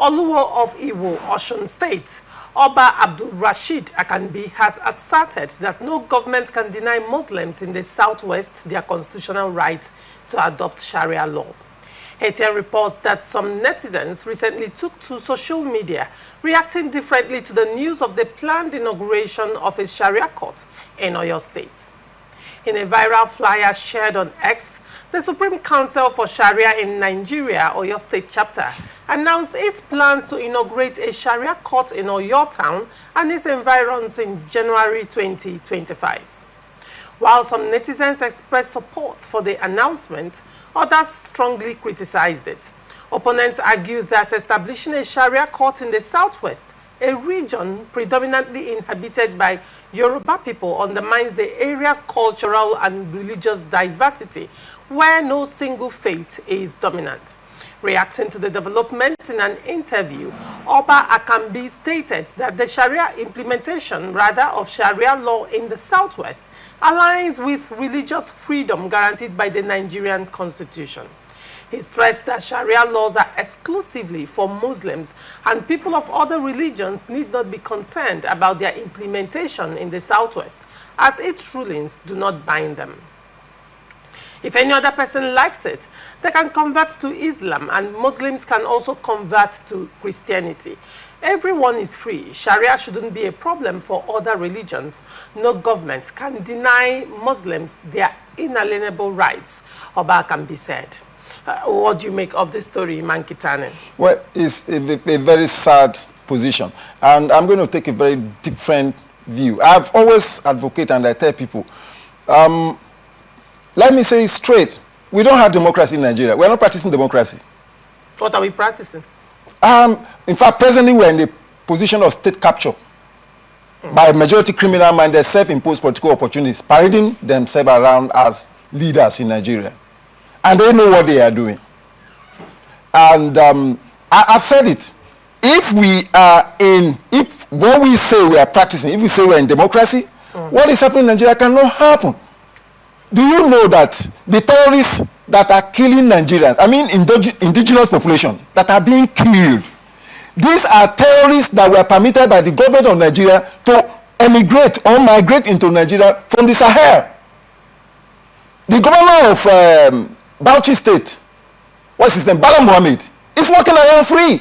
Oluwo of Iwo, Osun State, Oba Abdulrasheed Akanbi has asserted that no government can deny Muslims in the southwest their constitutional right to adopt Sharia law. ATN reports that some netizens recently took to social media, reacting differently to the news of the planned inauguration of a Sharia court in Oyo State. In a viral flyer shared on X, the Supreme Council for Sharia in Nigeria, Oyo State chapter, announced its plans to inaugurate a Sharia court in Oyo town and its environs in January 2025. While some netizens expressed support for the announcement, others strongly criticized it. Opponents argue that establishing a Sharia court in the southwest, a region predominantly inhabited by Yoruba people, undermines the area's cultural and religious diversity, where no single faith is dominant. Reacting to the development in an interview, Oba Akanbi stated that the Sharia implementation, of Sharia law in the southwest, aligns with religious freedom guaranteed by the Nigerian constitution. He stressed that Sharia laws are exclusively for Muslims and people of other religions need not be concerned about their implementation in the southwest, as its rulings do not bind them. If any other person likes it, they can convert to Islam, and Muslims can also convert to Christianity. Everyone is free. Sharia shouldn't be a problem for other religions. No government can deny Muslims their inalienable rights, Oba Akanbi said. What do you make of this story, Mankitane? Well, it's a very sad position, and I'm going to take a very different view. I've always advocated, and I tell people, let me say it straight, we don't have democracy in Nigeria. We're not practicing democracy. What are we practicing? In fact, presently we're in the position of state capture by majority criminal-minded, self-imposed political opportunists, parading themselves around as leaders in Nigeria. And they know what they are doing. And I've said it. If what we say we are practicing, if we say we're in democracy, what is happening in Nigeria cannot happen. Do you know that the terrorists that are killing Nigerians, I mean indigenous population, that are being killed, these are terrorists that were permitted by the government of Nigeria to emigrate or migrate into Nigeria from the Sahel. The governor of Bauchi State, what's his name, Bala Mohammed, is walking around free.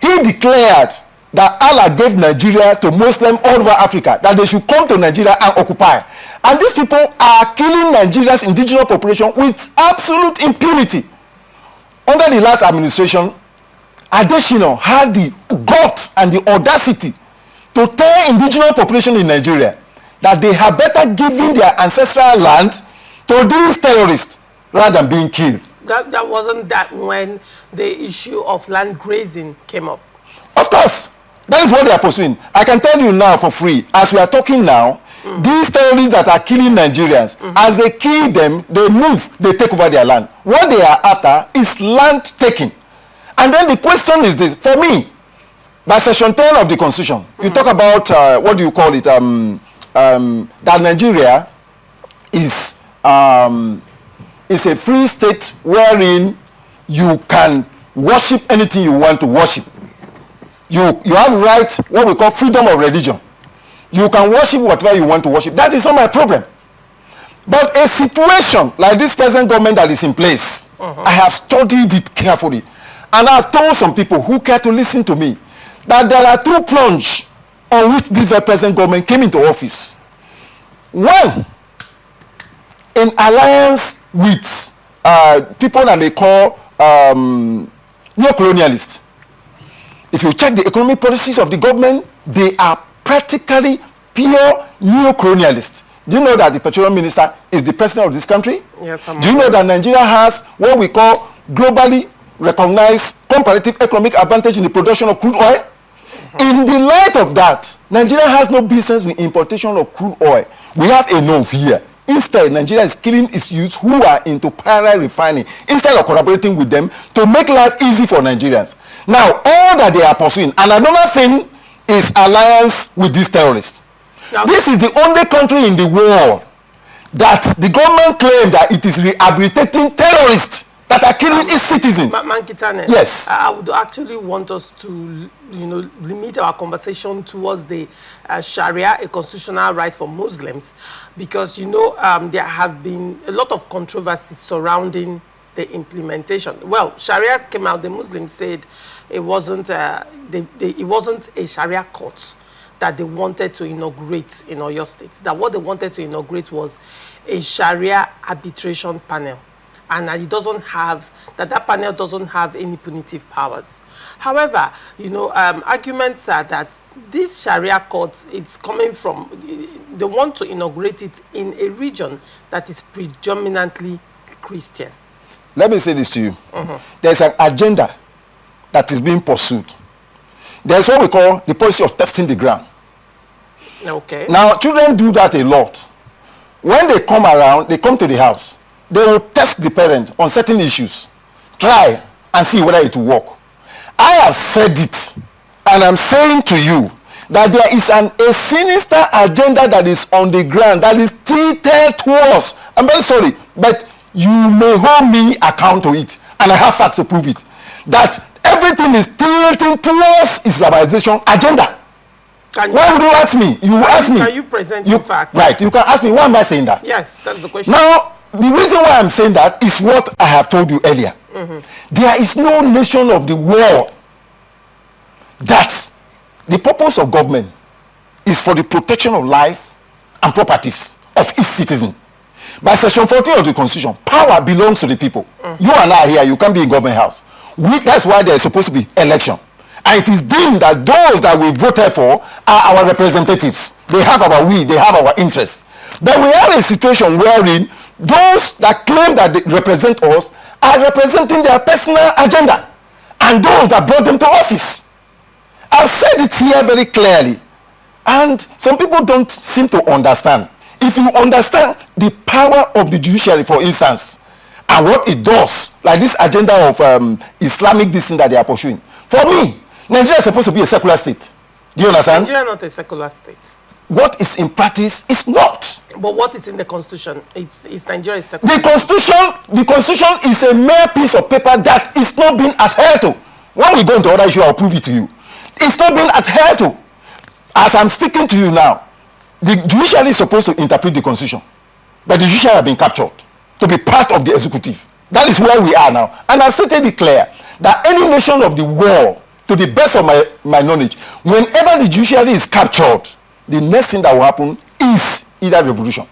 He declared that Allah gave Nigeria to Muslims all over Africa, that they should come to Nigeria and occupy. And these people are killing Nigeria's indigenous population with absolute impunity. Under the last administration, Adesina had the guts and the audacity to tell indigenous population in Nigeria that they had better given their ancestral land to these terrorists rather than being killed. That wasn't that when the issue of land grazing came up. Of course. That is what they are pursuing. I can tell you now for free, as we are talking now, these terrorists that are killing Nigerians, as they kill them, they move, they take over their land. What they are after is land taking. And then the question is this, for me, by section 10 of the Constitution, you talk about, what do you call it, that Nigeria is a free state wherein you can worship anything you want to worship. You have right, what we call freedom of religion. You can worship whatever you want to worship. That is not my problem. But a situation like this present government that is in place, I have studied it carefully. And I have told some people who care to listen to me that there are two plunges on which this present government came into office. One, in alliance with people that they call neo-colonialists. If you check the economic policies of the government, they are practically pure neo-colonialists. Do you know that the petroleum minister is the president of this country? Yes, do you know that Nigeria has what we call globally recognized comparative economic advantage in the production of crude oil? In the light of that, Nigeria has no business with importation of crude oil. We have enough here. Instead, Nigeria is killing its youths who are into parallel refining instead of collaborating with them to make life easy for Nigerians. Now, all that they are pursuing, and another thing is alliance with these terrorists. Now, this is the only country in the world that the government claims that it is rehabilitating terrorists that are killing its citizens. Mankitane, yes. I would actually want us to, limit our conversation towards the Sharia, a constitutional right for Muslims, because, there have been a lot of controversies surrounding the implementation. Well, Sharia came out, the Muslims said it wasn't a Sharia court that they wanted to inaugurate in Oyo State. That what they wanted to inaugurate was a Sharia arbitration panel, and that panel doesn't have any punitive powers. However, arguments are that this Sharia court, it's coming from, they want to inaugurate it in a region that is predominantly Christian. Let me say this to you. There's an agenda that is being pursued. There's what we call the policy of testing the ground. Okay. Now, children do that a lot. When they come around, they come to the house, they will test the parent on certain issues, try and see whether it will work. I have said it, and I'm saying to you that there is a sinister agenda that is on the ground that is tilted towards. I'm very sorry, but you may hold me account to it, and I have facts to prove it, that everything is tilting towards Islamization agenda. Why would you ask me? You ask me. Can you present your facts? Right. You can ask me, why am I saying that? Yes, that's the question. Now, the reason why I'm saying that is what I have told you earlier. There is no nation of the world that the purpose of government is for the protection of life and properties of its citizen. By section 14 of the Constitution, power belongs to the people. You and I here, you can't be in government house. That's why there is supposed to be election. And it is deemed that those that we voted for are our representatives. They have our will, they have our interests. But we have a situation wherein those that claim that they represent us are representing their personal agenda and those that brought them to office. I've said it here very clearly, and some people don't seem to understand. If you understand the power of the judiciary, for instance, and what it does, like this agenda of Islamic this thing that they are pursuing, for me, Nigeria is supposed to be a secular state. Do you understand? Nigeria is not a secular state. What is in practice is not. But what is in the Constitution? It's Nigeria is secular. The Constitution is a mere piece of paper that is not being adhered to. When we go into other issue, I'll prove it to you. It's not being adhered to. As I'm speaking to you now, the judiciary is supposed to interpret the Constitution, but the judiciary have been captured to be part of the executive. That is where we are now. And I've stated it clear that any nation of the world, to the best of my knowledge, whenever the judiciary is captured, the next thing that will happen is either revolution.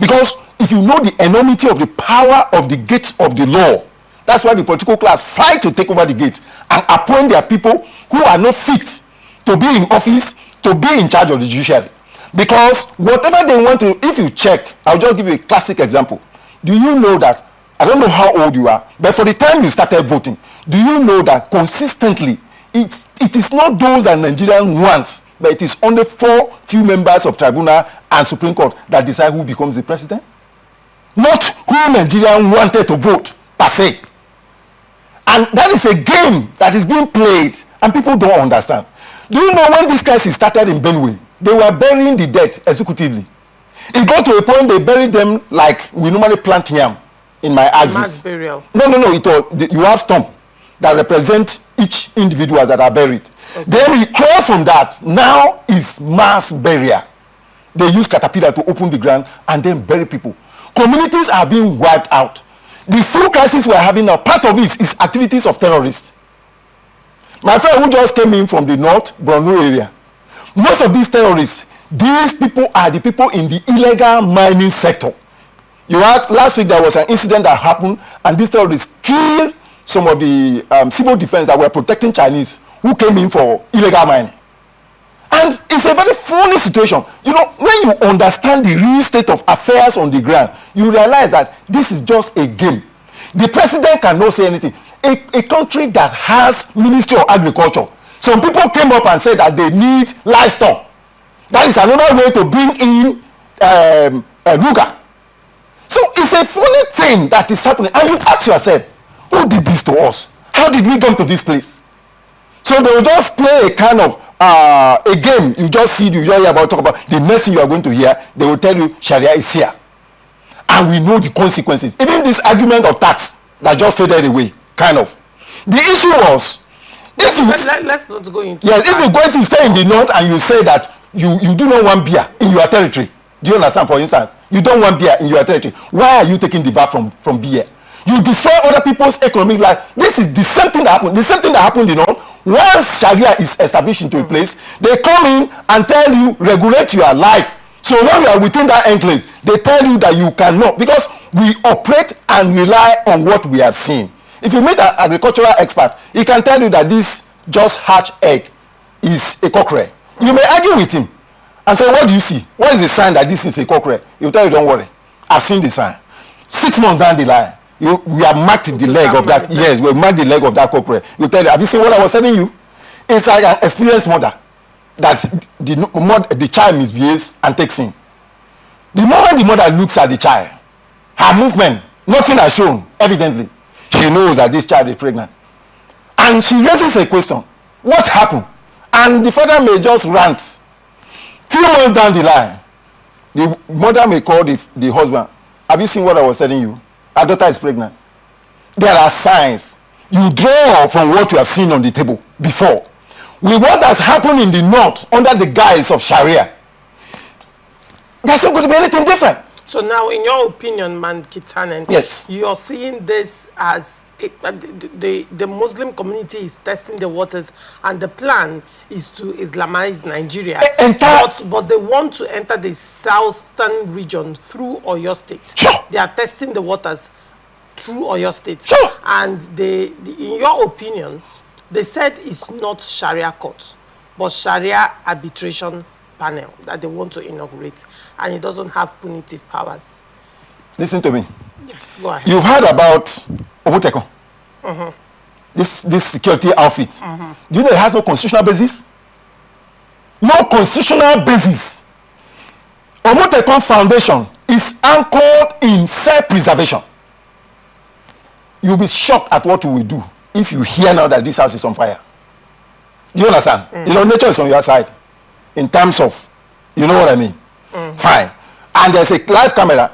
Because if you know the enormity of the power of the gates of the law, that's why the political class fight to take over the gate and appoint their people who are not fit to be in office, to be in charge of the judiciary. Because whatever they want to, if you check, I'll just give you a classic example. Do you know that, I don't know how old you are, but for the time you started voting, do you know that consistently, it is not those that Nigerian wants, but it is only few members of tribunal and Supreme Court that decide who becomes the president? Not who Nigerian wanted to vote, per se. And that is a game that is being played, and people don't understand. Do you know when this crisis started in Benue, they were burying the dead executively. It got to a point they buried them like we normally plant yam in my axis. Mass burial. No. You have stump that represent each individual that are buried. Okay. Then we cross from that. Now is mass burial. They use caterpillar to open the ground and then bury people. Communities are being wiped out. The full crisis we're having now, part of it is activities of terrorists. My friend who just came in from the North Borno area, most of these terrorists, these people are the people in the illegal mining sector. You had last week there was an incident that happened, and these terrorists killed some of the civil defense that were protecting Chinese who came in for illegal mining. And it's a very funny situation. You know, when you understand the real state of affairs on the ground, you realize that this is just a game. The president cannot say anything. A country that has Ministry of Agriculture, some people came up and said that they need livestock. That is another way to bring in Ruga. So it's a funny thing that is happening. And you ask yourself, who did this to us? How did we come to this place? So they will just play a kind of a game. You just see, you just hear about, talk about the next thing you are going to hear. They will tell you Sharia is here. And we know the consequences. Even this argument of tax, that just faded away, kind of. The issue was, if you let's not go into if you stay in the north and you say that you do not want beer in your territory, do you understand? For instance, you don't want beer in your territory. Why are you taking the VAT from beer? You destroy other people's economic life. This is the same thing that happened. The same thing that happened, once Sharia is established into a place, they come in and tell you, regulate your life. So now you are within that enclave. They tell you that you cannot, because we operate and rely on what we have seen. If you meet an agricultural expert, he can tell you that this just hatched egg is a cockerel. You may argue with him and say, what do you see? What is the sign that this is a cockerel? He'll tell you, don't worry, I've seen the sign. 6 months down the line, we have marked the leg of that. Yes, we have marked the leg of that cockerel. He'll tell you, have you seen what I was telling you? It's like an experienced mother that the child misbehaves and takes in. The moment the mother looks at the child, her movement, nothing has shown, evidently. She knows that this child is pregnant. And she raises a question. What happened? And the father may just rant. Few months down the line, the mother may call the husband. Have you seen what I was telling you? Our daughter is pregnant. There are signs. You draw from what you have seen on the table before. With what has happened in the north under the guise of Sharia, there's not going to be anything different. So now, in your opinion, Man Kitanen, yes, you're seeing this as the Muslim community is testing the waters, and the plan is to Islamize Nigeria. But they want to enter the southern region through Oyo State. Sure. They are testing the waters through Oyo State. Sure. And in your opinion, they said it's not Sharia court, but Sharia arbitration panel that they want to inaugurate, and it doesn't have punitive powers. Listen to me. Yes, go ahead. You've heard about Omoteko, this security outfit. Do you know it has no constitutional basis? No constitutional basis. Omoteko Foundation is anchored in self-preservation. You'll be shocked at what you will do if you hear now that this house is on fire. Do you understand? Nature is on your side. In terms of, you know what I mean? Fine. And there's a live camera.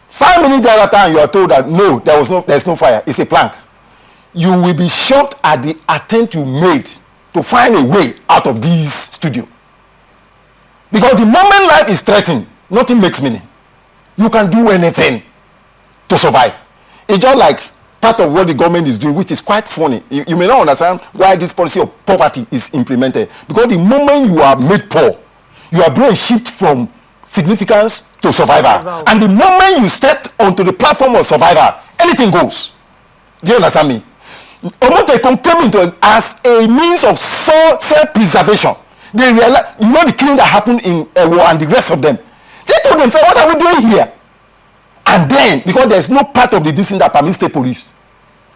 5 minutes thereafter, and you are told that no, there's no fire. It's a plank. You will be shocked at the attempt you made to find a way out of this studio. Because the moment life is threatened, nothing makes meaning. You can do anything to survive. It's just like part of what the government is doing, which is quite funny. You may not understand why this policy of poverty is implemented. Because the moment you are made poor, your brain shifts from significance to survival. And the moment you step onto the platform of survival, anything goes. Do you understand me? Omoteko came into it as a means of self-preservation. They realized, the killing that happened in Iwo and the rest of them. They told themselves, what are we doing here? And then, because there's no part of the district that permits state police,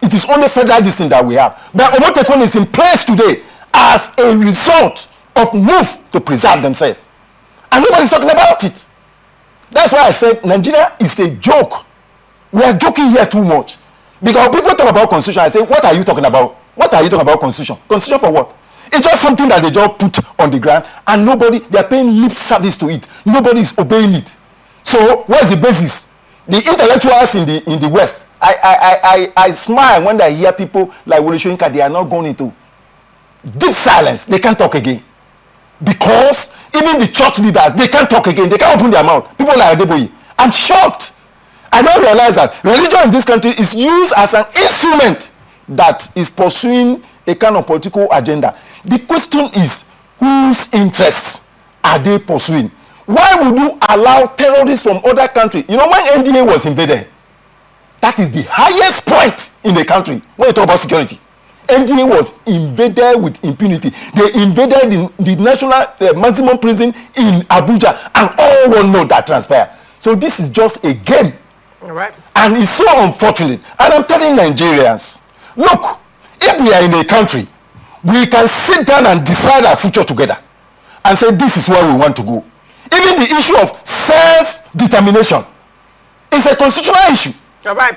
it is only federal district that we have. But Omoteko is in place today as a result of move to preserve themselves. And nobody's talking about it. That's why I said Nigeria is a joke. We are joking here too much. Because people talk about constitution, I say, what are you talking about? What are you talking about constitution? Constitution for what? It's just something that they just put on the ground, and they are paying lip service to it. Nobody is obeying it. So what's the basis? The intellectuals in the West, I smile when I hear people like Wole Soyinka. They are not going into deep silence. They can't talk again. Because even the church leaders, they can't talk again. They can't open their mouth. People like Adeboye. I'm shocked. I don't realize that religion in this country is used as an instrument that is pursuing a kind of political agenda. The question is, whose interests are they pursuing? Why would you allow terrorists from other countries? When NDA was invaded, that is the highest point in the country when you talk about security. NDA was invaded with impunity. They invaded the national maximum prison in Abuja, and all will know that transpired. So this is just a game. All right. And it's so unfortunate. And I'm telling Nigerians, look, if we are in a country, we can sit down and decide our future together and say this is where we want to go. Even the issue of self-determination is a constitutional issue. All right.